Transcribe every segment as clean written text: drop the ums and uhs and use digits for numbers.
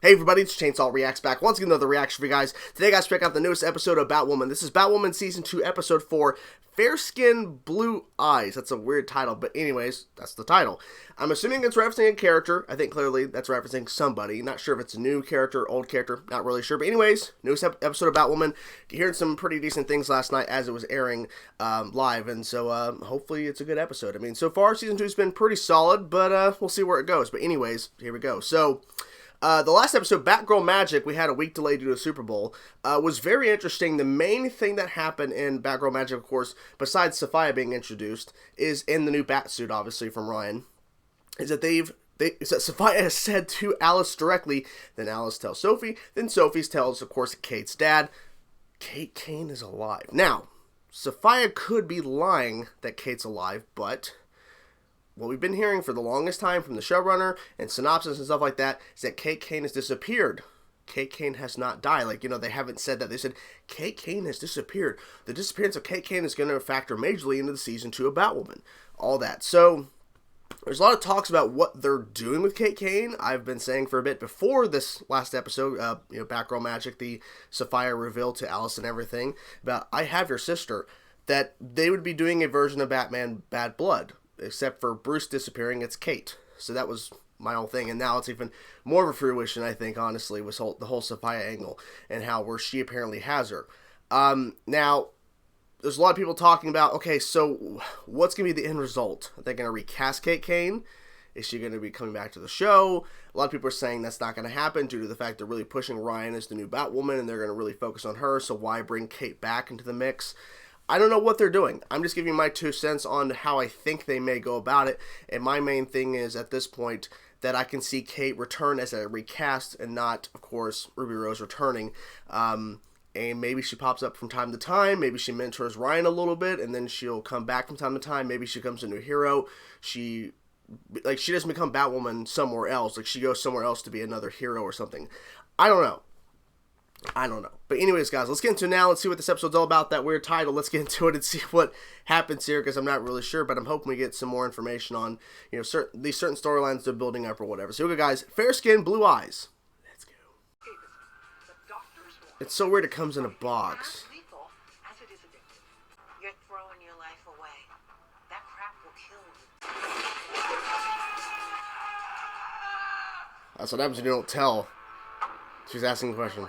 Hey everybody, it's Chainsaw Reacts back once again, another reaction for you guys. Today guys, check out the newest episode of Batwoman. This is Batwoman Season 2, Episode 4, Fair Skin, Blue Eyes. That's a weird title, but anyways, that's the title. I'm assuming it's referencing a character. I think clearly that's referencing somebody. Not sure if it's a new character, old character, not really sure. But anyways, newest episode of Batwoman. Hearing some pretty decent things last night as it was airing live, and so hopefully it's a good episode. I mean, so far Season 2 has been pretty solid, but we'll see where it goes. But anyways, here we go. So... the last episode, Batgirl Magic, we had a week delay due to the Super Bowl, was very interesting. The main thing that happened in Batgirl Magic, of course, besides Sophia being introduced, is in the new Batsuit, obviously, from Ryan, is that Sophia has said to Alice directly, then Alice tells Sophie, then Sophie tells, of course, Kate's dad, Kate Kane is alive. Now, Sophia could be lying that Kate's alive, but... what we've been hearing for the longest time from the showrunner and synopsis and stuff like that is that Kate Kane has disappeared. Kate Kane has not died. Like, you know, they haven't said that. They said Kate Kane has disappeared. The disappearance of Kate Kane is going to factor majorly into the Season 2 of Batwoman. All that. So, there's a lot of talks about what they're doing with Kate Kane. I've been saying for a bit before this last episode, you know, Batgirl Magic, the Sophia reveal to Alice and everything, about I Have Your Sister, that they would be doing a version of Batman Bad Blood. Except for Bruce disappearing, it's Kate. So that was my whole thing. And now it's even more of a fruition, I think, honestly, was the whole Sophia angle. And how where she apparently has her. Now, there's a lot of people talking about, okay, so what's going to be the end result? Are they going to recast Kate Kane? Is she going to be coming back to the show? A lot of people are saying that's not going to happen due to the fact they're really pushing Ryan as the new Batwoman. And they're going to really focus on her. So why bring Kate back into the mix? I don't know what they're doing. I'm just giving my 2 cents on how I think they may go about it. And my main thing is, at this point, that I can see Kate return as a recast and not, of course, Ruby Rose returning. And maybe she pops up from time to time. Maybe she mentors Ryan a little bit, and then she'll come back from time to time. Maybe she becomes a new hero. She doesn't become Batwoman somewhere else. Like, she goes somewhere else to be another hero or something. I don't know. But anyways, guys, let's get into it now. Let's see what this episode's all about, that weird title. Let's get into it and see what happens here, because I'm not really sure, but I'm hoping we get some more information on, you know, these certain storylines they're building up or whatever. So here we go, guys. Fair skin, blue eyes. Let's go. It's so weird it comes in a box. You're throwing your life away. That crap will kill you. That's what happens when you don't tell. She's asking a question.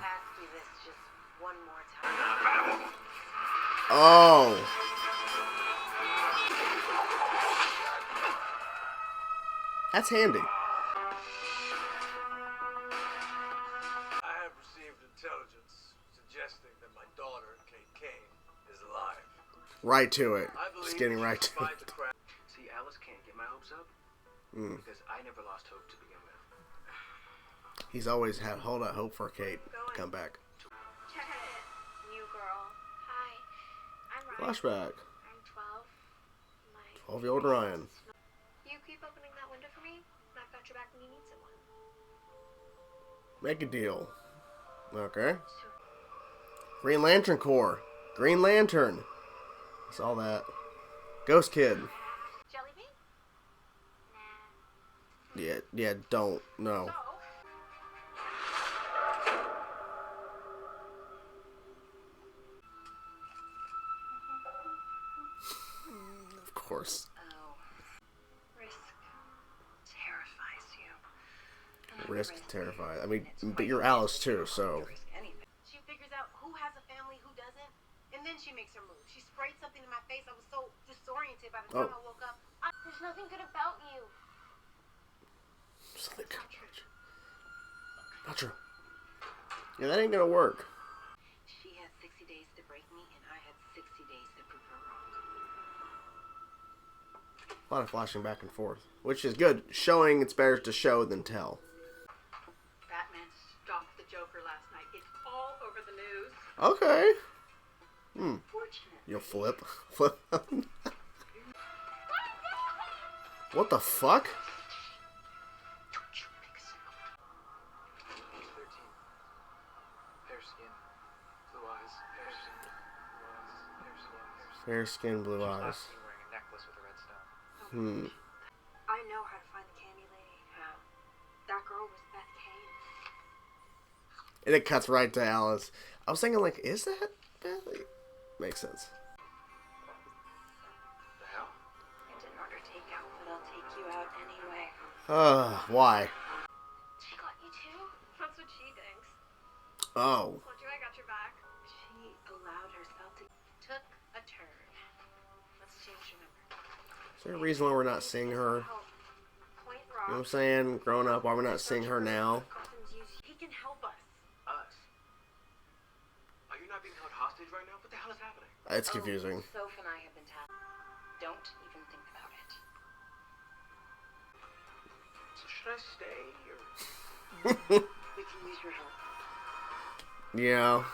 Oh. That's handy. I have received intelligence suggesting that my daughter, Kate Kane, is alive. Right to it. Just getting right to it. See, Alice can't get my hopes up because I never lost hope to begin with. He's always had hope for Kate to come back. New girl. Hi. I'm Ryan. Flashback. I'm 12. 12-year-old Ryan. You keep opening that window for me, and I've got your back when you need someone. Make a deal. Okay. Green Lantern Corps. Green Lantern. That's all that. Ghost Kid. Jelly bean? Nah. Yeah, don't. No. Of course. Oh. Risk terrifies you. Risk terrified. I mean, but you're Alice too, so. She figures out who has a family, who doesn't, and then she makes her move. She sprayed something in my face. I was so disoriented by the time I woke up. There's nothing good about you. Something good. Not true. Yeah, that ain't gonna work. She had 60 days to break me, and I had 60 days to prove her wrong. A lot of flashing back and forth, which is good. Showing, it's better to show than tell. Batman stopped the Joker last night. It's all over the news. Okay. Fortunate. You'll flip. Flip. What the fuck? Don't you make a single. 13. Fair skin, blue eyes. Fair skin, blue eyes. Fair skin, Fair skin, blue She's eyes. last seen wearing a necklace with a red stone. I know how to find the candy lady. How? That girl was Beth Kane. And it cuts right to Alice. I was thinking, like, is that Beth? Makes sense. The hell? I didn't order takeout, but I'll take you out anyway. Why? She got you too? That's what she thinks. Oh. Told you I got your back. She allowed herself to took a turn. Let's change your number. Is there a reason why we're not seeing her? Point You know what I'm rock. saying? Growing up, why we're not seeing her now? He can help us. Us? Are you not being held hostage right now? What the hell is happening? It's confusing. Soph and I have been tasked. Don't even think about it. So should I stay or? We can use your help. Yeah.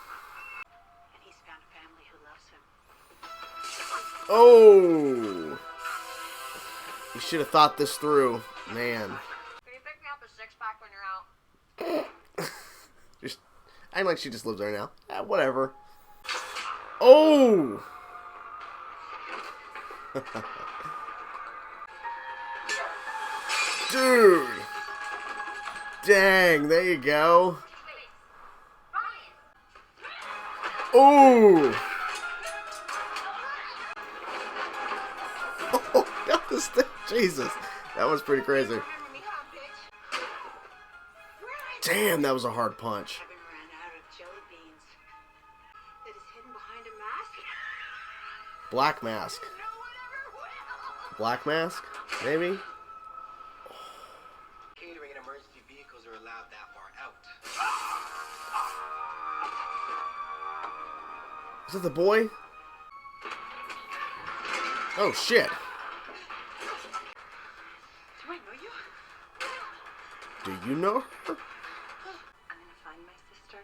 And he's found a family who loves him. Oh! You should have thought this through. Man. Can you pick me up a 6-pack when you're out? Just acting like she just lives there now. Whatever. Oh! Dude! Dang, there you go. Oh! Oh, that was Jesus. That was pretty crazy. Remember me, huh, bitch? Damn, that was a hard punch. Kevin ran out of jelly beans. That is hidden behind a mask. Black mask. No one ever will. Black mask? Maybe? Catering and emergency vehicles are allowed that far out. Is that the boy? Oh, shit. Do I know you? Do you know her? I'm gonna find my sister.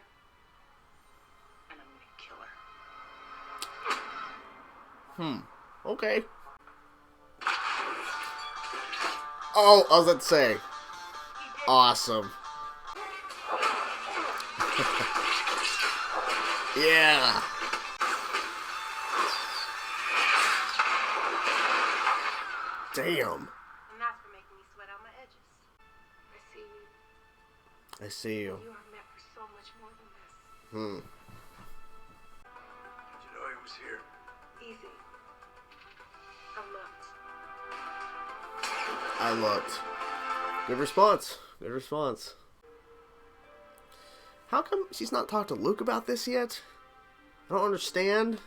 And I'm gonna kill her. Okay. Oh, I was about to say. Awesome. Yeah. Damn. And that's for making me sweat out my edges. I see you. I see you. You are meant for so much more than this. Did you know he was here? Easy. I looked. I looked. Good response. Good response. How come she's not talked to Luke about this yet? I don't understand.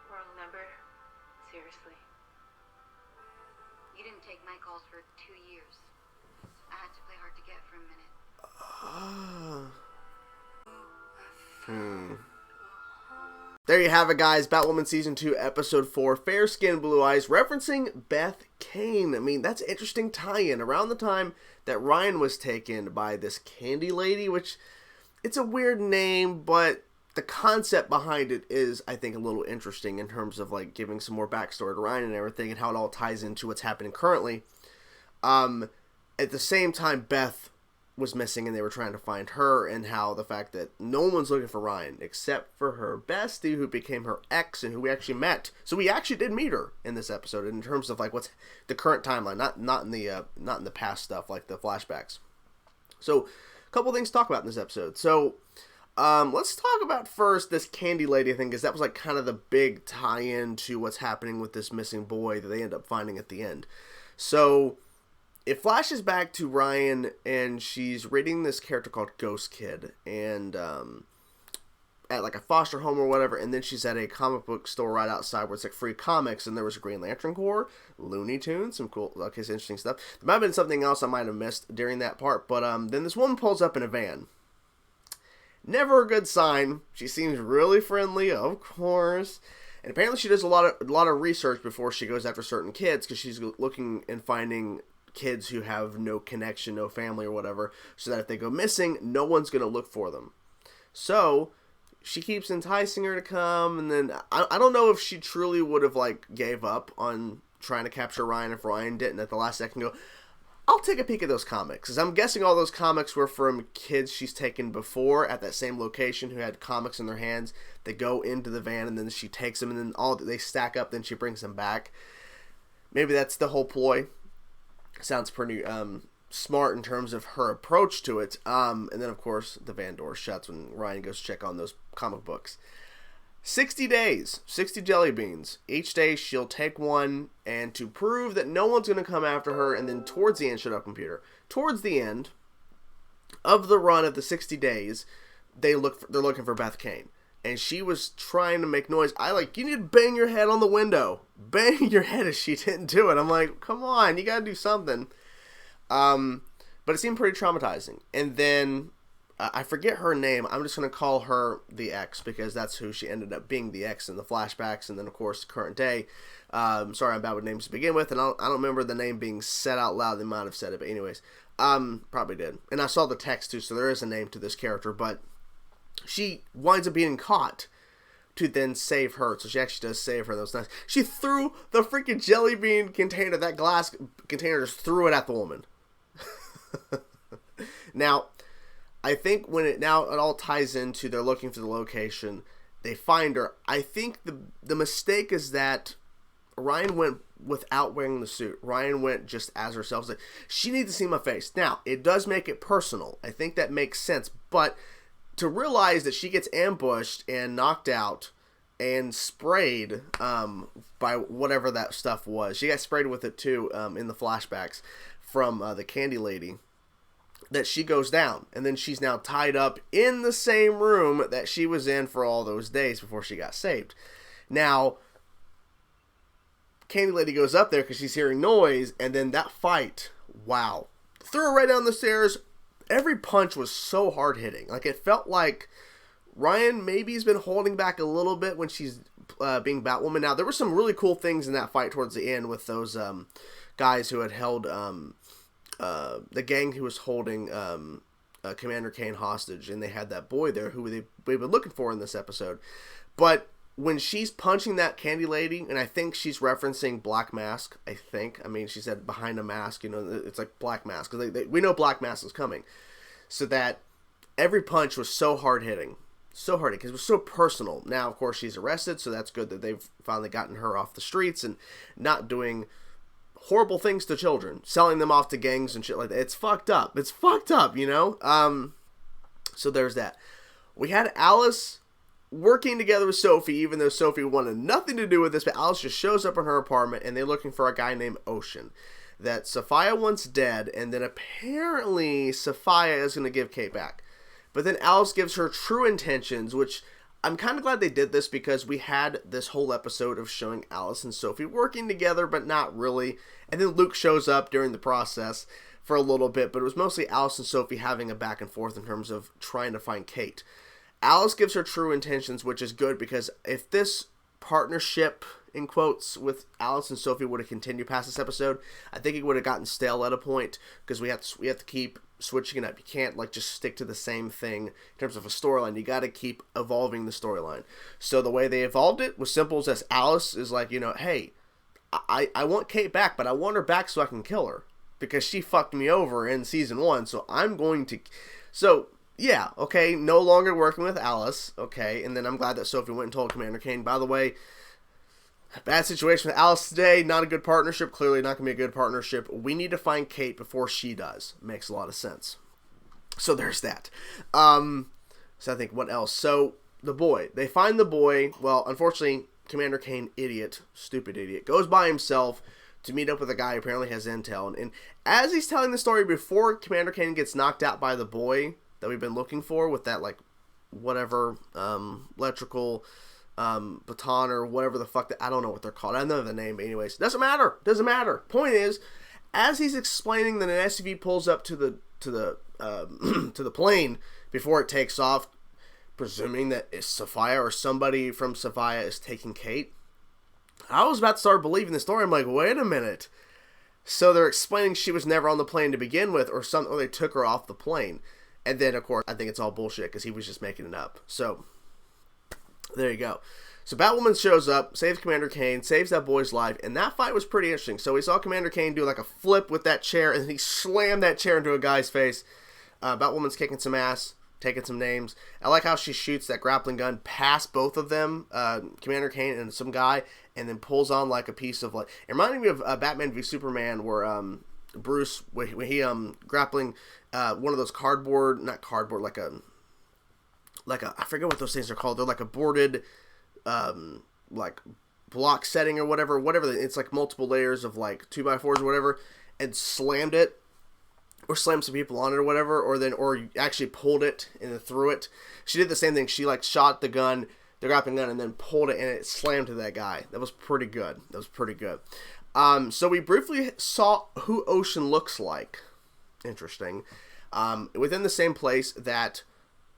Wrong number. Seriously. You didn't take my calls for 2 years. I had to play hard to get for a minute. There you have it, guys. Batwoman Season 2, Episode 4, Fair Skin, Blue Eyes, referencing Beth Kane. I mean, that's an interesting tie-in. Around the time that Ryan was taken by this candy lady, which, it's a weird name, but the concept behind it is, I think, a little interesting in terms of, like, giving some more backstory to Ryan and everything and how it all ties into what's happening currently. At the same time, Beth was missing and they were trying to find her, and how the fact that no one's looking for Ryan except for her bestie who became her ex and who we actually met. So we actually did meet her in this episode in terms of like what's the current timeline, not in the past stuff like the flashbacks. So a couple things to talk about in this episode. So let's talk about first this candy lady thing, because that was like kind of the big tie-in to what's happening with this missing boy that they end up finding at the end. So it flashes back to Ryan, and she's reading this character called Ghost Kid, and at like a foster home or whatever, and then she's at a comic book store right outside where it's like free comics, and there was a Green Lantern Corps, Looney Tunes, some cool, okay, some interesting stuff. There might have been something else I might have missed during that part, but then this woman pulls up in a van. Never a good sign. She seems really friendly, of course. And apparently she does a lot of research before she goes after certain kids, because she's looking and finding kids who have no connection, no family or whatever, so that if they go missing, no one's going to look for them. So she keeps enticing her to come, and then I don't know if she truly would have like gave up on trying to capture Ryan if Ryan didn't at the last second go, I'll take a peek at those comics, because I'm guessing all those comics were from kids she's taken before at that same location who had comics in their hands. They go into the van, and then she takes them, and then they stack up, then she brings them back. Maybe that's the whole ploy. Sounds pretty smart in terms of her approach to it. And then, of course, the van door shuts when Ryan goes to check on those comic books. 60 days, 60 jelly beans. Each day she'll take one, and to prove that no one's going to come after her, and then towards the end, shut up computer, towards the end of the run of the 60 days, they're looking for Beth Kane. And she was trying to make noise. You need to bang your head on the window. Bang your head if she didn't do it. I'm like, come on, you gotta do something. But it seemed pretty traumatizing. And then, I forget her name. I'm just going to call her the X, because that's who she ended up being, the X in the flashbacks. And then, of course, current day. Sorry, I'm bad with names to begin with. And I don't remember the name being said out loud. They might have said it, but anyways. Probably did. And I saw the text, too, so there is a name to this character. But she winds up being caught to then save her. So she actually does save her. That was nice. She threw the freaking jelly bean container, that glass container, just threw it at the woman. Now, I think when it all ties into they're looking for the location, they find her. I think the mistake is that Ryan went without wearing the suit. Ryan went just as herself. Like, she needs to see my face. Now, it does make it personal. I think that makes sense. But to realize that she gets ambushed and knocked out and sprayed by whatever that stuff was. She got sprayed with it too in the flashbacks from the candy lady. That she goes down, and then she's now tied up in the same room that she was in for all those days before she got saved. Now, Candy Lady goes up there because she's hearing noise, and then that fight, wow. Threw her right down the stairs. Every punch was so hard-hitting. Like, it felt like Ryan maybe has been holding back a little bit when she's being Batwoman. Now, there were some really cool things in that fight towards the end with those guys who had held... the gang who was holding Commander Kane hostage, and they had that boy there who we've been looking for in this episode. But when she's punching that candy lady, and I think she's referencing Black Mask, I mean, she said behind a mask, it's like Black Mask, because we know Black Mask is coming. So that every punch was so hard-hitting. So hard, because it was so personal. Now, of course, she's arrested, so that's good that they've finally gotten her off the streets and not doing horrible things to children, selling them off to gangs and shit like that. It's fucked up. It's fucked up, So there's that. We had Alice working together with Sophie, even though Sophie wanted nothing to do with this, but Alice just shows up in her apartment, and they're looking for a guy named Ocean that Sophia wants dead, and then apparently Sophia is going to give Kate back. But then Alice gives her true intentions, which... I'm kind of glad they did this, because we had this whole episode of showing Alice and Sophie working together, but not really. And then Luke shows up during the process for a little bit, but it was mostly Alice and Sophie having a back and forth in terms of trying to find Kate. Alice gives her true intentions, which is good, because if this partnership, in quotes, with Alice and Sophie would have continued past this episode, I think it would have gotten stale at a point, because we have to keep switching it up. You can't just stick to the same thing in terms of a storyline. You got to keep evolving the storyline. So the way they evolved it was simple as this. Alice is like, hey, I want Kate back, but I want her back so I can kill her, because she fucked me over in season 1. So I'm going to... So yeah, okay, no longer working with Alice, okay, and then I'm glad that Sophie went and told Commander Kane, by the way, bad situation with Alice today, not a good partnership, clearly not going to be a good partnership. We need to find Kate before she does. Makes a lot of sense. So there's that. So I think, what else? So, the boy. They find the boy. Well, unfortunately, Commander Kane, stupid idiot, goes by himself to meet up with a guy who apparently has intel. And as he's telling the story, before Commander Kane gets knocked out by the boy that we've been looking for with that, whatever, electrical... baton or whatever the fuck I don't know what they're called. I don't know the name, but anyways, doesn't matter. Point is, as he's explaining that an SUV pulls up to the to the plane before it takes off, presuming that it's Sophia or somebody from Sophia is taking Kate, I was about to start believing the story. I'm like, wait a minute. So they're explaining she was never on the plane to begin with, or they took her off the plane. And then, of course, I think it's all bullshit because he was just making it up. So there you go. So Batwoman shows up, saves Commander Kane, saves that boy's life, and that fight was pretty interesting. So we saw Commander Kane do a flip with that chair, and then he slammed that chair into a guy's face. Batwoman's kicking some ass, taking some names. I like how she shoots that grappling gun past both of them, Commander Kane and some guy, and then pulls on a piece of it reminded me of Batman v Superman, where Bruce, when he grappling one of those cardboard, not cardboard, like a I forget what those things are called. They're like a boarded like block setting or whatever. It's like multiple layers of like 2x4s or whatever, and slammed it. Or slammed some people on it or whatever, or actually pulled it and then threw it. She did the same thing. She like shot the grappling gun, and then pulled it, and it slammed to that guy. That was pretty good. So we briefly saw who Ocean looks like. Interesting. Within the same place that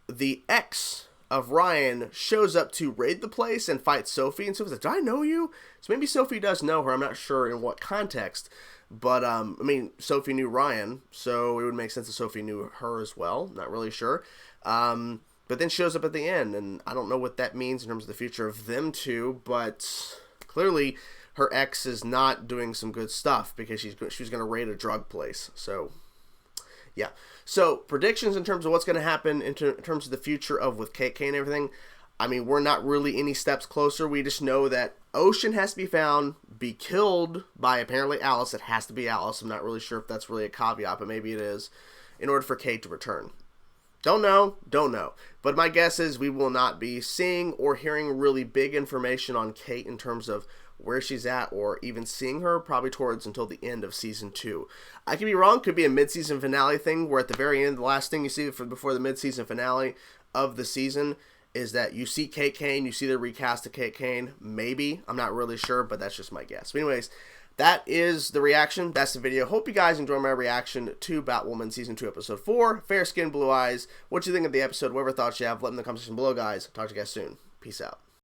the ex of Ryan shows up to raid the place and fight Sophie, and Sophie's like, "Do I know you?" So maybe Sophie does know her. I'm not sure in what context. But, I mean, Sophie knew Ryan, so it would make sense that Sophie knew her as well. Not really sure. But then shows up at the end, and I don't know what that means in terms of the future of them two, but clearly her ex is not doing some good stuff because she was going to raid a drug place. So, yeah. So, predictions in terms of what's going to happen in terms of the future of with KK and everything. I mean, we're not really any steps closer. We just know that Ocean has to be found, be killed by apparently Alice. It has to be Alice. I'm not really sure if that's really a caveat, but maybe it is, in order for Kate to return. Don't know. But my guess is we will not be seeing or hearing really big information on Kate in terms of where she's at or even seeing her probably towards until the end of Season 2. I could be wrong. Could be a mid-season finale thing where at the very end, the last thing you see before the mid-season finale of the season is that you see Kate Kane, you see the recast of Kate Kane, maybe. I'm not really sure, but that's just my guess. But anyways, that is the reaction. That's the video. Hope you guys enjoyed my reaction to Batwoman Season 2, Episode 4, Fair Skin, Blue Eyes. What you think of the episode? Whatever thoughts you have, let them in the comment section below, guys. Talk to you guys soon. Peace out.